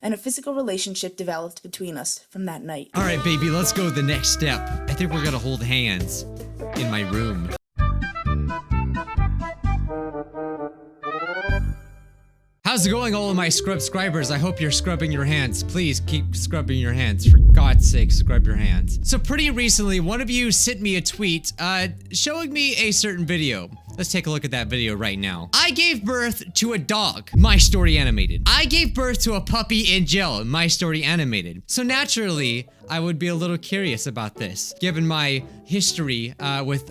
and a physical relationship developed between us from that night. All right, baby, let's go the next step. I think we're gonna hold hands in my room. How's it going, all of my scrubscribers? I hope you're scrubbing your hands. Please keep scrubbing your hands. For God's sake, scrub your hands. So pretty recently, one of you sent me a tweet showing me a certain video. Let's take a look at that video right now. I gave birth to a dog, My Story Animated. I gave birth to a puppy in jail, My Story Animated. So naturally, I would be a little curious about this, given my history with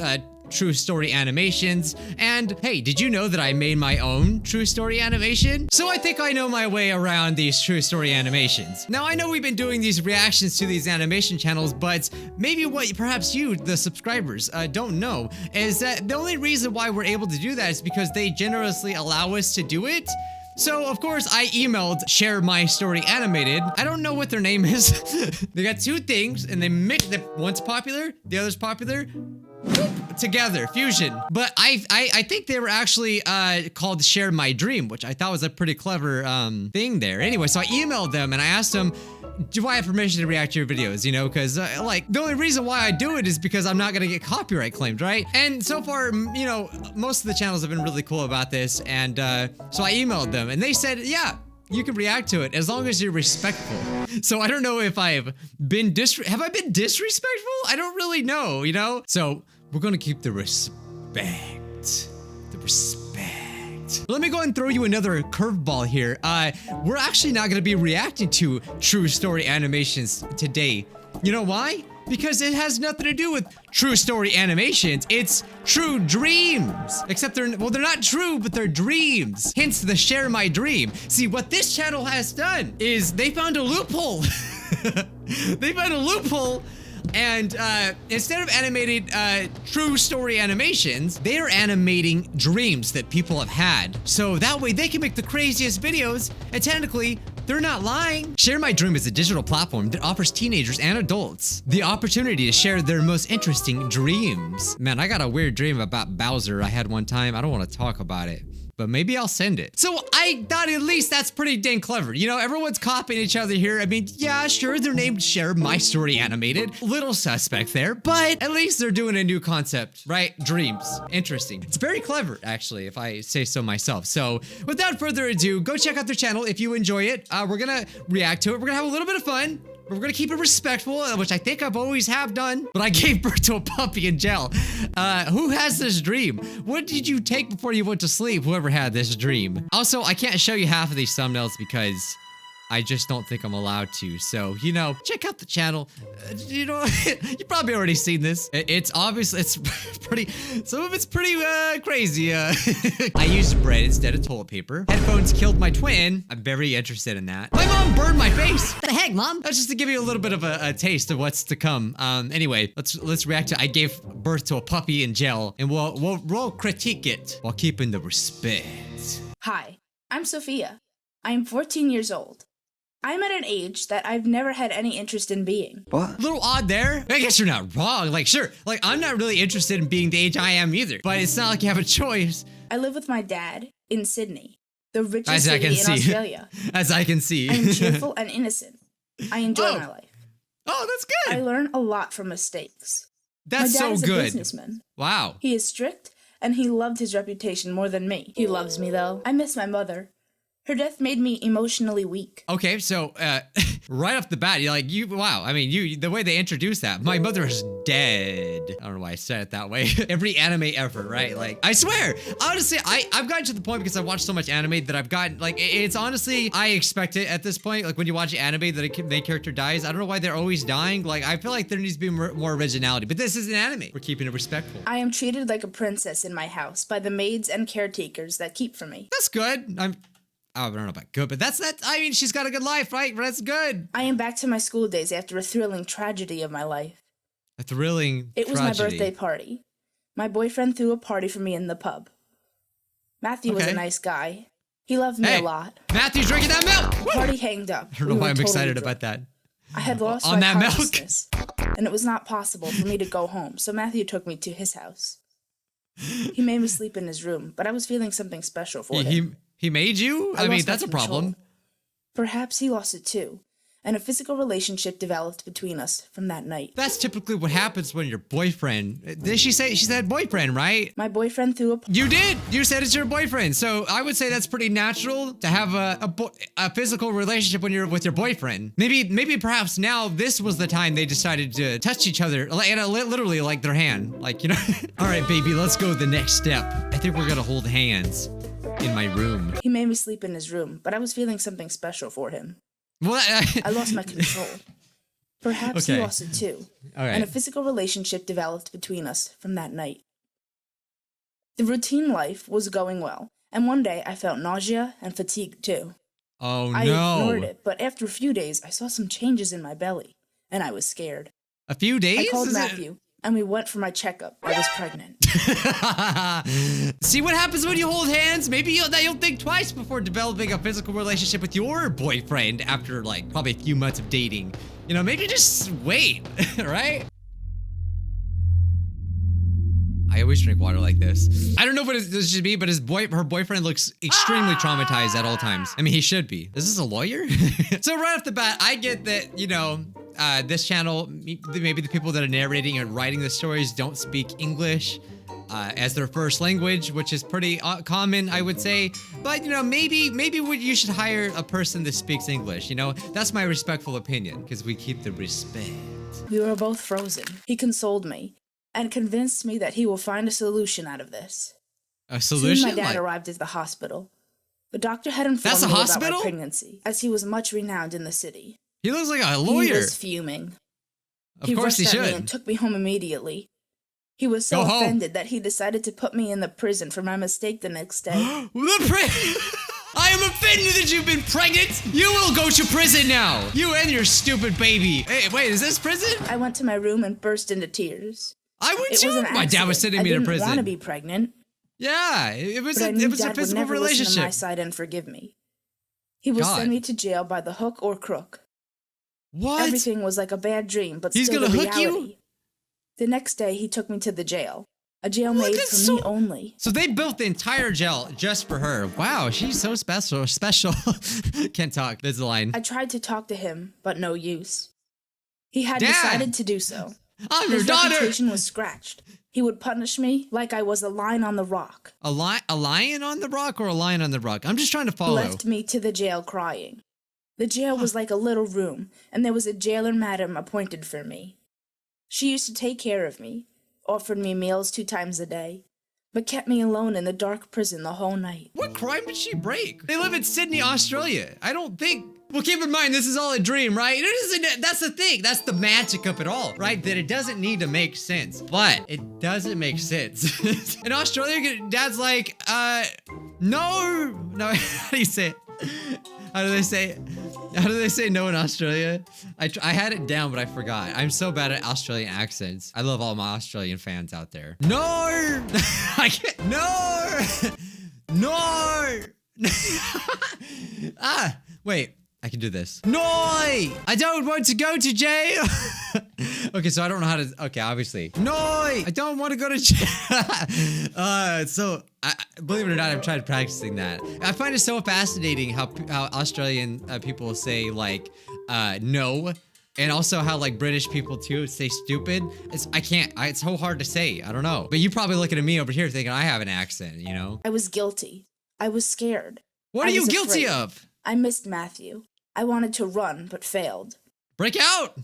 True Story animations. And hey, did you know that I made my own True Story animation? So I think I know my way around these True Story animations. Now I know we've been doing these reactions to these animation channels, but maybe what perhaps you, the subscribers, don't know is that the only reason why we're able to do that is because they generously allow us to do it. So, of course, I emailed Share My Story Animated. I don't know what their name is. They got two things, and they mix them. One's popular, the other's popular. Together, fusion. But I think they were actually called Share My Dream, which I thought was a pretty clever thing there. Anyway, so I emailed them, and I asked them, do I have permission to react to your videos, you know, because like the only reason why I do it is because I'm not gonna get copyright claimed, right? And so far, you know, most of the channels have been really cool about this, and so I emailed them and they said, yeah, you can react to it as long as you're respectful. So I don't know if have I been disrespectful? I don't really know, you know? So we're gonna keep the respect. Let me go and throw you another curveball here. We're actually not gonna be reacting to True Story animations today. You know why? Because it has nothing to do with True Story animations. It's true dreams. Except they're not true, but they're dreams. Hence the Share My Dream. See, what this channel has done is they found a loophole. They found a loophole. And instead of animated True Story animations, they are animating dreams that people have had. So that way they can make the craziest videos, and technically, they're not lying. Share My Dream is a digital platform that offers teenagers and adults the opportunity to share their most interesting dreams. Man, I got a weird dream about Bowser I had one time. I don't want to talk about it, but maybe I'll send it. So I thought at least that's pretty dang clever. You know, everyone's copying each other here. I mean, yeah, sure, they're named Share My Story Animated. Little suspect there, but at least they're doing a new concept, right? Dreams. Interesting. It's very clever, actually, if I say so myself. So without further ado, go check out their channel if you enjoy it. We're gonna react to it. We're gonna have a little bit of fun. We're gonna keep it respectful, which I think I've always have done, but I gave birth to a puppy in jail. Who has this dream? What did you take before you went to sleep, whoever had this dream? Also, I can't show you half of these thumbnails because I just don't think I'm allowed to. So, you know, check out the channel. You know, you've probably already seen this. It's obviously, it's pretty, some of it's pretty crazy. I used bread instead of toilet paper. Headphones killed my twin. I'm very interested in that. My mom burned my face. What the heck, Mom? That's just to give you a little bit of a taste of what's to come. Anyway, let's react to I gave birth to a puppy in jail, and we'll critique it while keeping the respect. Hi, I'm Sophia. I'm 14 years old. I'm at an age that I've never had any interest in being. What? A little odd there. I guess you're not wrong. Like, sure, like I'm not really interested in being the age I am either, but it's not like you have a choice. I live with my dad in Sydney, the richest city in Australia. As I can see. I am cheerful and innocent. I enjoy my life. Oh, that's good. I learn a lot from mistakes. That's so good. My dad is a businessman. Wow. He is strict, and he loved his reputation more than me. He loves me, though. I miss my mother. Her death made me emotionally weak. Okay, so right off the bat, you're like, wow. I mean, the way they introduced that, my mother is dead. I don't know why I said it that way. Every anime ever, right? Like, I swear, honestly, I've gotten to the point because I watched so much anime that I've gotten, like, it's honestly, I expect it at this point. Like, when you watch anime that a main character dies, I don't know why they're always dying. Like, I feel like there needs to be more originality, but this is an anime. We're keeping it respectful. I am treated like a princess in my house by the maids and caretakers that keep for me. That's good. I don't know about good, but I mean, she's got a good life, right? That's good. I am back to my school days after a thrilling tragedy of my life. A thrilling It was tragedy. my birthday party. My boyfriend threw a party for me in the pub. Matthew was a nice guy. He loved me a lot. Matthew's drinking that milk! The party hanged up. I don't know why I'm excited about that. I had lost my consciousness, and it was not possible for me to go home, so Matthew took me to his house. He made me sleep in his room, but I was feeling something special for him. He made you? I mean, that's a problem. Perhaps he lost it too, and a physical relationship developed between us from that night. That's typically what happens when your boyfriend... Did she said boyfriend, right? My boyfriend threw a... You did! You said it's your boyfriend. So I would say that's pretty natural to have a physical relationship when you're with your boyfriend. Maybe perhaps now this was the time they decided to touch each other, and literally like their hand. Like, you know? All right, baby, let's go to the next step. I think we're gonna hold hands in my room. He made me sleep in his room, but I was feeling something special for him. What? I lost my control. Perhaps he lost it too. All right. And a physical relationship developed between us from that night. The routine life was going well, and one day I felt nausea and fatigue too. Oh no. I ignored it, but after a few days I saw some changes in my belly, and I was scared. A few days? I called Matthew, and we went for my checkup. I was pregnant. See what happens when you hold hands? Maybe you'll think twice before developing a physical relationship with your boyfriend after like probably a few months of dating. You know, maybe just wait, right? I always drink water like this. I don't know what this should be, but her boyfriend looks extremely traumatized at all times. I mean, he should be. Is this a lawyer? So right off the bat, I get that, you know, this channel, maybe the people that are narrating and writing the stories don't speak English as their first language, which is pretty common, I would say. But, you know, maybe you should hire a person that speaks English, you know? That's my respectful opinion, because we keep the respect. We were both frozen. He consoled me and convinced me that he will find a solution out of this. A solution? Soon my dad arrived at the hospital. The doctor had informed me about my pregnancy, as he was much renowned in the city. He looks like a lawyer. He was fuming. Of course he rushed at me should. and took me home immediately. He was so offended that he decided to put me in the prison for my mistake the next day. I am offended that you've been pregnant. You will go to prison now. You and your stupid baby. Hey, wait, is this prison? I went to my room and burst into tears. I would too. My dad was sending me to prison. I didn't want to be pregnant. Yeah, it was a physical would never relationship. Listen to my side and forgive me. He would send me to jail by the hook or crook. What? Everything was like a bad dream, but He's still gonna the hook reality. you? The next day, he took me to the jail. A jail made for me only. So they built the entire jail just for her. Wow, she's so special. Can't talk. There's the line. I tried to talk to him, but no use. He had decided to do so. I'm your daughter. His reputation was scratched. He would punish me like I was a lion on the rock. A lion on the rock or a lion on the rock? I'm just trying to follow. He left me to the jail crying. The jail was like a little room, and there was a jailer madam appointed for me. She used to take care of me, offered me meals 2 times a day, but kept me alone in the dark prison the whole night. What crime did she break? They live in Sydney, Australia. I don't think... Well, keep in mind, this is all a dream, right? That's the thing. That's the magic of it all, right? That it doesn't need to make sense, but it doesn't make sense. In Australia, Dad's like, no, how do you say it? How do they say no in Australia? I had it down, but I forgot. I'm so bad at Australian accents. I love all my Australian fans out there. No! I can't. No! Wait. I can do this. No! I don't want to go to jail! Okay, so I don't know how to... Okay, obviously. No! I don't want to go to jail! Believe it or not, I've tried practicing that. I find it so fascinating how Australian people say, like, no. And also how, like, British people, too, say stupid. It's so hard to say. I don't know. But you probably looking at me over here thinking I have an accent, you know? I was guilty. I was scared. What are you guilty of? I missed Matthew. I wanted to run, but failed. Break out!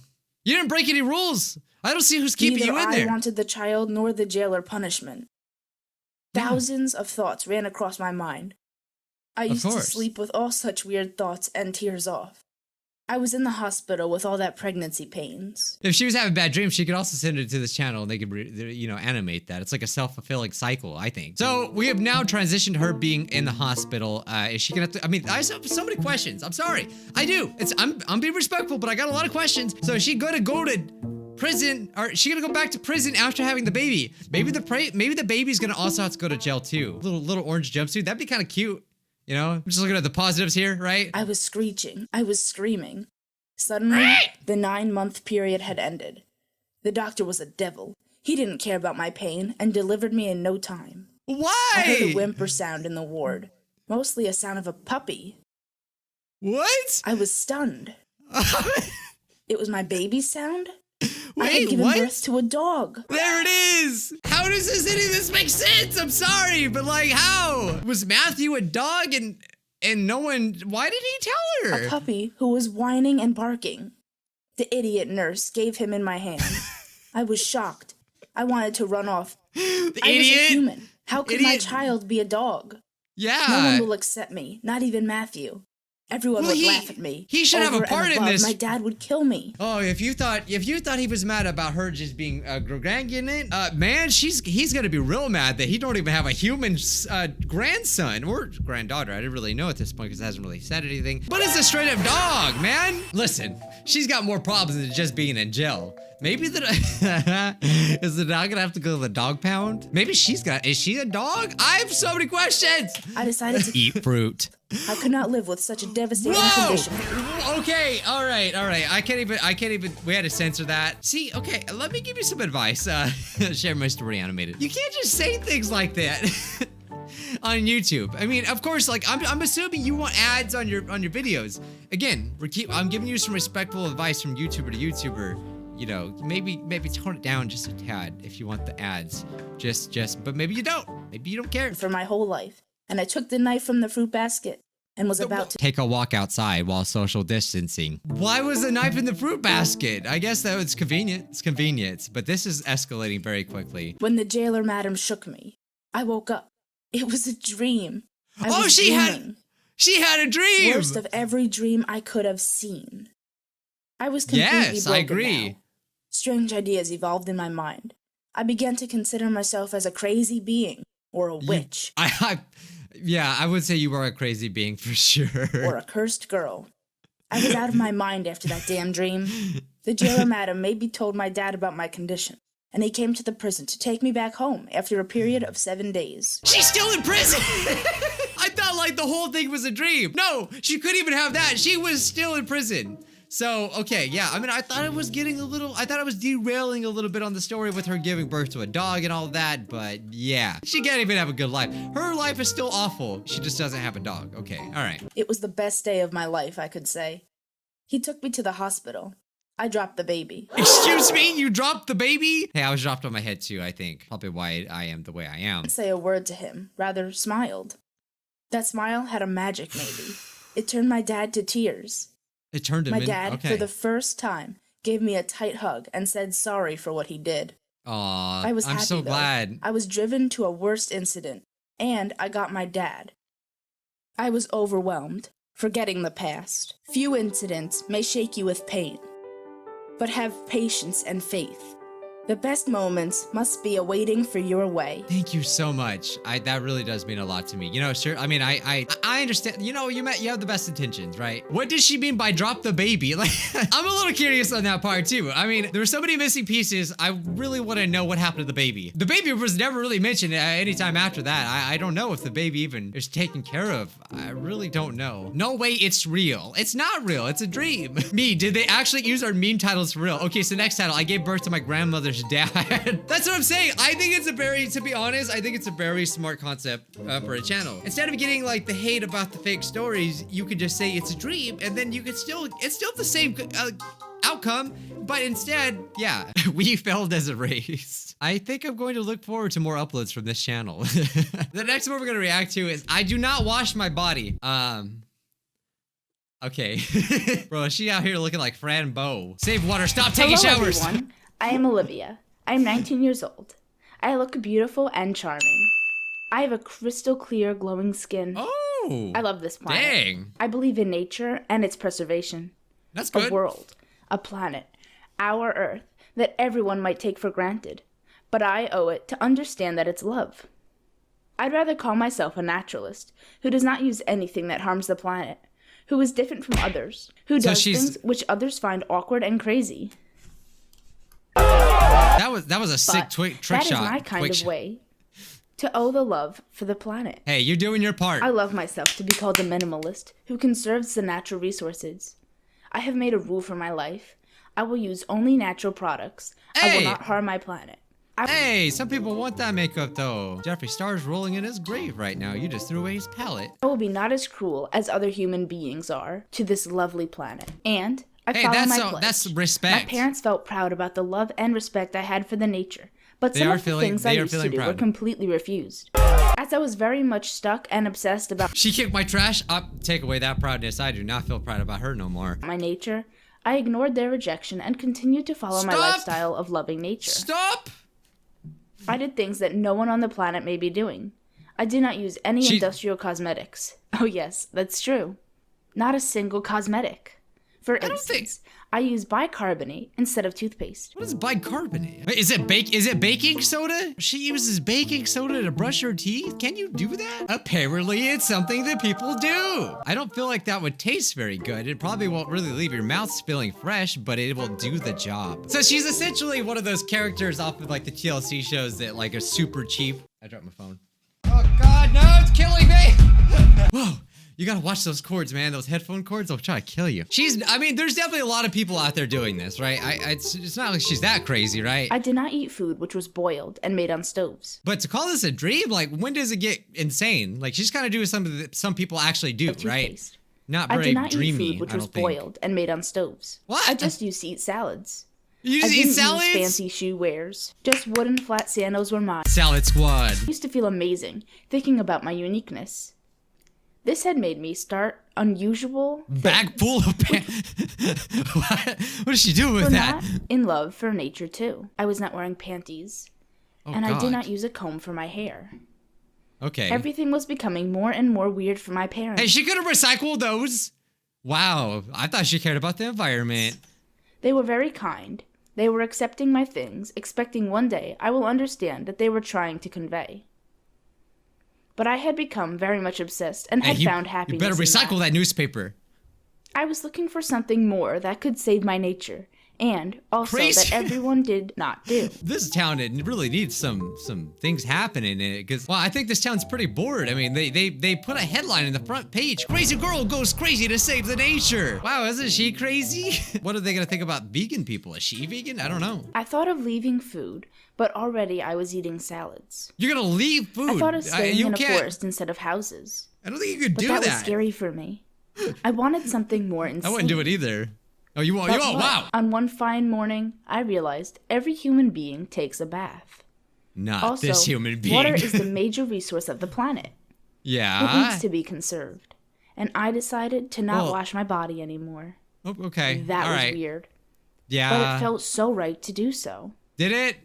You didn't break any rules! I don't see who's keeping you in there. Neither I wanted the child nor the jailer punishment. Thousands of thoughts ran across my mind. I used to sleep with all such weird thoughts and tears off. I was in the hospital with all that pregnancy pains. If she was having bad dreams, she could also send it to this channel and they could, animate that. It's like a self-fulfilling cycle, I think. So we have now transitioned her being in the hospital. Is she gonna have to, I mean, I have so many questions. I'm sorry. I do. I'm being respectful, but I got a lot of questions. So is she gonna go to prison, or is she gonna go back to prison after having the baby? Maybe the baby's gonna also have to go to jail too. Little orange jumpsuit. That'd be kind of cute. You know, I'm just looking at the positives here, right? I was screeching. I was screaming. Suddenly, the 9-month period had ended. The doctor was a devil. He didn't care about my pain and delivered me in no time. Why? I heard a whimper sound in the ward. Mostly a sound of a puppy. What? I was stunned. It was my baby's sound? I had Wait, given what? birth to a dog. There it is! How does any of this make sense? I'm sorry, but like how? Was Matthew a dog and no one, why did he tell her? A puppy who was whining and barking. The idiot nurse gave him in my hand. I was shocked. I wanted to run off. The I idiot! was a human. How could my Idiot. child be a dog? Yeah. No one will accept me, not even Matthew. Everyone Well, would laugh at me. he should have a Over and part in above, this. My dad would kill me. Oh, if you thought he was mad about her just being grandkid, man, he's gonna be real mad that he don't even have a human grandson or granddaughter. I didn't really know at this point because it hasn't really said anything. But it's a straight up dog, man. Listen, she's got more problems than just being in jail. Maybe is the dog gonna have to go to the dog pound? Maybe is she a dog? I have so many questions. I decided to Eat fruit. I could not live with such a devastating Whoa! condition. Okay, all right. I can't even, we had to censor that. See, okay, let me give you some advice. Share my story animated. You can't just say things like that on YouTube. I mean, of course, like, I'm assuming you want ads on your videos. Again, I'm giving you some respectful advice from YouTuber to YouTuber. You know, maybe tone it down just a tad if you want the ads. But maybe you don't. Maybe you don't care. For my whole life. And I took the knife from the fruit basket and was about to take a walk outside while social distancing. Why was the knife in the fruit basket? I guess that was convenient. It's convenience, but this is escalating very quickly. When the jailer madam shook me, I woke up. It was a dream. She had a dream. Worst of every dream I could have seen. I was completely broken I agree. now. Strange ideas evolved in my mind. I began to consider myself as a crazy being or a witch. Yeah, I would say you are a crazy being for sure. Or a cursed girl. I was out of my mind after that damn dream. The jailer madam made me told my dad about my condition, and he came to the prison to take me back home after a period of 7 days. She's still in prison! I thought like the whole thing was a dream. No, she couldn't even have that. She was still in prison. So, okay, yeah, I mean, I thought it was derailing a little bit on the story with her giving birth to a dog and all that, but yeah, she can't even have a good life. Her life is still awful. She just doesn't have a dog. Okay, all right. It was the best day of my life, I could say. He took me to the hospital. I dropped the baby. Excuse me, you dropped the baby? Hey, I was dropped on my head too, I think. Probably why I am the way I am. I didn't say a word to him, rather smiled. That smile had a magic, maybe. It turned my dad to tears. It turned him My in. dad, Okay. for the first time, gave me a tight hug and said sorry for what he did. Aw, I was I'm happy, so though. glad. I was driven to a worst incident, and I got my dad. I was overwhelmed, forgetting the past. Few incidents may shake you with pain, but have patience and faith. The best moments must be awaiting for your way. Thank you so much. That really does mean a lot to me. You know, sure. I mean, I understand. You know, you have the best intentions, right? What does she mean by drop the baby? Like, I'm a little curious on that part too. I mean, there were so many missing pieces. I really want to know what happened to the baby. The baby was never really mentioned anytime after that. I don't know if the baby even is taken care of. I really don't know. No way it's real. It's not real. It's a dream. Did they actually use our meme titles for real? Okay, so next title, I gave birth to my grandmother's dad. That's what I'm saying. I think it's to be honest, I think it's a very smart concept for a channel. Instead of getting like the hate about the fake stories, you could just say it's a dream, and then you could it's still the same outcome, but instead, yeah, we failed as a race. I think I'm going to look forward to more uploads from this channel. The next one we're gonna react to is I do not wash my body. Okay. Bro, is she out here looking like Fran Bow? Save water, stop taking showers. Hello, everyone. I am Olivia. I'm 19 years old. I look beautiful and charming. I have a crystal clear, glowing skin. Oh! I love this planet. Dang! I believe in nature and its preservation. That's good. A world, a planet, our Earth, that everyone might take for granted. But I owe it to understand that it's love. I'd rather call myself a naturalist, who does not use anything that harms the planet, who is different from others, who does things which others find awkward and crazy. That was a sick trick shot. That is my kind of way to owe the love for the planet. Hey, you're doing your part. I love myself to be called a minimalist who conserves the natural resources. I have made a rule for my life. I will use only natural products. Hey! I will not harm my planet. Hey, some people want that makeup though. Jeffree Star's rolling in his grave right now. You just threw away his palette. I will be not as cruel as other human beings are to this lovely planet. And I follow my pledge. That's respect. My parents felt proud about the love and respect I had for the nature, but some of the things I used to do were completely refused. As I was very much stuck and obsessed about She kicked my trash. Take away that proudness. I do not feel proud about her no more. My nature, I ignored their rejection and continued to follow my lifestyle of loving nature. Stop! I did things that no one on the planet may be doing. I did not use any industrial cosmetics. Oh yes, that's true. Not a single cosmetic. For instance, I use bicarbonate instead of toothpaste. What is bicarbonate? Wait, is it baking soda? She uses baking soda to brush her teeth? Can you do that? Apparently it's something that people do. I don't feel like that would taste very good. It probably won't really leave your mouth feeling fresh, but it will do the job. So she's essentially one of those characters off of like the TLC shows that like are super cheap. I dropped my phone. Oh God, no, it's killing me. Whoa. You gotta watch those cords, man. Those headphone cords, they'll try to kill you. I mean, there's definitely a lot of people out there doing this, right? It's not like she's that crazy, right? I did not eat food which was boiled and made on stoves. But to call this a dream, like, when does it get insane? Like, she's kind of doing something that some people actually do, right? Not very dreamy, I did not eat food which was boiled and made on stoves. What? I just used to eat salads. You just eat salads? I didn't use fancy shoe wares. Just wooden flat sandals were mine. Salad squad. I used to feel amazing, thinking about my uniqueness. This had made me start unusual bag full of pants. What did she do with that? Not in love for nature too. I was not wearing panties, and I did not use a comb for my hair. Okay. Everything was becoming more and more weird for my parents. Hey, she could have recycled those. Wow, I thought she cared about the environment. They were very kind. They were accepting my things, expecting one day I will understand that they were trying to convey. But I had become very much obsessed and had found happiness. You better recycle that newspaper. I was looking for something more that could save my nature, and also that everyone did not do. This town, it really needs some things happening in it, because, well, I think this town's pretty bored. I mean, they put a headline in the front page. Crazy girl goes crazy to save the nature. Wow, isn't she crazy? What are they gonna think about vegan people? Is she vegan? I don't know. I thought of leaving food, but already I was eating salads. You're gonna leave food? I thought of staying in a forest instead of houses. I don't think you could do that. But that was scary for me. I wanted something more insane. I wouldn't do it either. Oh, you won't? Wow. On one fine morning, I realized every human being takes a bath. Not this human being. Water is the major resource of the planet. Yeah. It needs to be conserved. And I decided to not wash my body anymore. Oh, okay. That was weird. Yeah. But it felt so right to do so. Did it?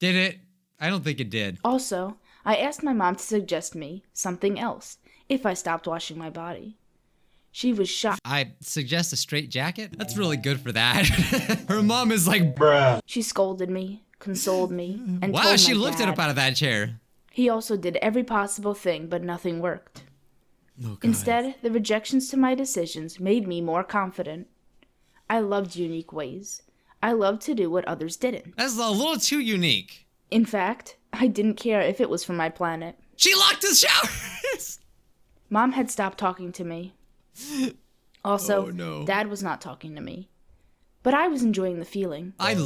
Did it? I don't think it did. Also, I asked my mom to suggest me something else if I stopped washing my body. She was shocked. I suggest a straight jacket? That's really good for that. Her mom is like, bruh. She scolded me, consoled me, and wow, told she my lifted dad. up out of that chair. He also did every possible thing, but nothing worked. Oh, God. Instead, the rejections to my decisions made me more confident. I loved unique ways. I loved to do what others didn't. That's a little too unique. In fact, I didn't care if it was for my planet. She locked the showers! Mom had stopped talking to me. Also, oh, no. Dad was not talking to me. But I was enjoying the feeling. You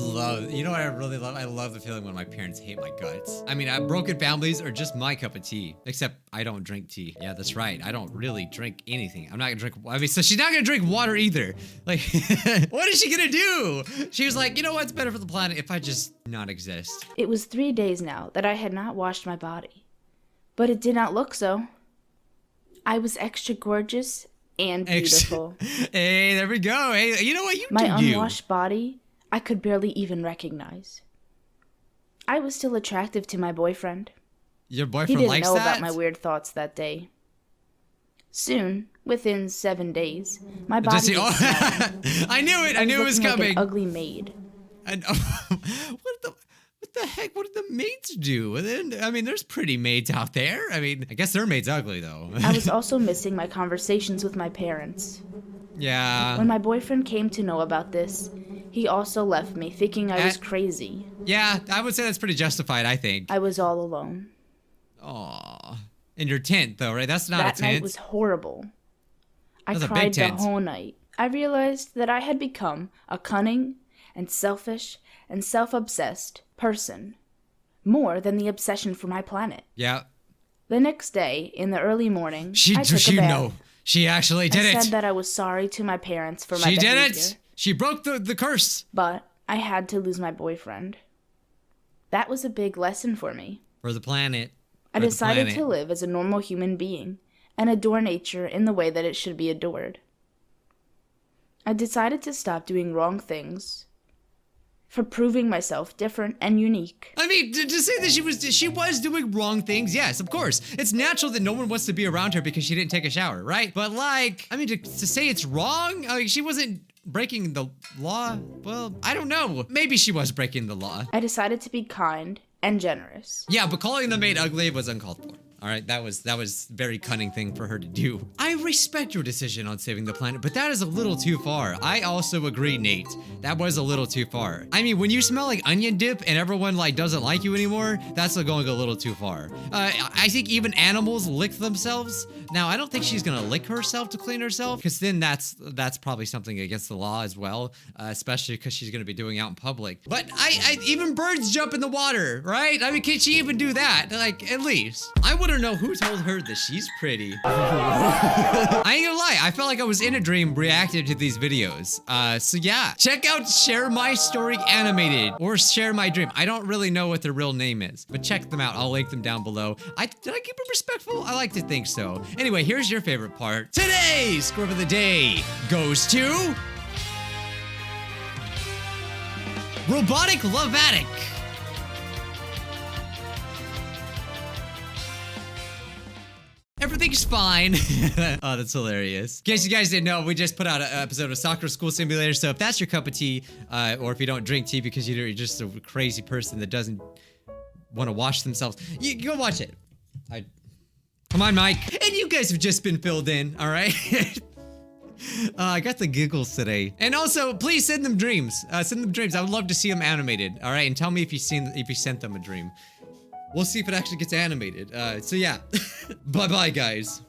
know what I really love? I love the feeling when my parents hate my guts. I mean, broken families are just my cup of tea. Except I don't drink tea. Yeah, that's right. I don't really drink anything. I'm not gonna drink, I mean, so she's not gonna drink water either. Like, what is she gonna do? She was like, you know what's better for the planet if I just not exist? It was 3 days now that I had not washed my body. But it did not look so. I was extra gorgeous and beautiful. Hey, there we go. Hey, you know what? My unwashed body, I could barely even recognize. I was still attractive to my boyfriend. Your boyfriend likes that? He didn't know about my weird thoughts that day. Soon, within 7 days, my body was smelling. I knew it. I knew it was coming. Like an ugly maid. And what the heck? What did the maids do? I mean, there's pretty maids out there. I mean, I guess their maid's ugly, though. I was also missing my conversations with my parents. Yeah. When my boyfriend came to know about this, he also left me thinking I was crazy. Yeah, I would say that's pretty justified, I think. I was all alone. Aw. In your tent, though, right? That's not a tent. That night was horrible. I cried the whole night. I realized that I had become a cunning and selfish and self-obsessed person. more than the obsession for my planet. Yeah. The next day, in the early morning, I took She a bath. know. She actually did it. I said that I was sorry to my parents for my behavior. She did it. She broke the curse. But I had to lose my boyfriend. That was a big lesson for me. For the planet. I decided to live as a normal human being and adore nature in the way that it should be adored. I decided to stop doing wrong things for proving myself different and unique. I mean, to say that she was doing wrong things, yes, of course. It's natural that no one wants to be around her because she didn't take a shower, right? But like, I mean, to say it's wrong, like, she wasn't breaking the law. Well, I don't know. Maybe she was breaking the law. I decided to be kind and generous. Yeah, but calling the maid ugly was uncalled for. All right, that was very cunning thing for her to do. I respect your decision on saving the planet, but that is a little too far. I also agree, Nate. That was a little too far. I mean, when you smell like onion dip and everyone like doesn't like you anymore, that's going a little too far. I think even animals lick themselves. Now, I don't think she's gonna lick herself to clean herself, because then that's probably something against the law as well, especially because she's gonna be doing out in public. But I even birds jump in the water, right? I mean, can she even do that? Like, at least. I wouldn't know who told her that she's pretty. I ain't gonna lie, I felt like I was in a dream reacting to these videos. So yeah, check out Share My Story Animated or Share My Dream. I don't really know what their real name is, but check them out. I'll link them down below. Did I keep it respectful? I like to think so. Anyway, here's your favorite part. Today's score of the day goes to Robotic Lovatic. Everything's fine. Oh, that's hilarious. In case you guys didn't know, we just put out an episode of Soccer School Simulator, so if that's your cup of tea, or if you don't drink tea because you're just a crazy person that doesn't want to wash themselves, you go watch it. Come on, Mike. And you guys have just been filled in, all right? I got the giggles today. And also, please send them dreams. Send them dreams. I would love to see them animated, all right? And tell me if you sent them a dream. We'll see if it actually gets animated. So yeah, bye-bye, guys.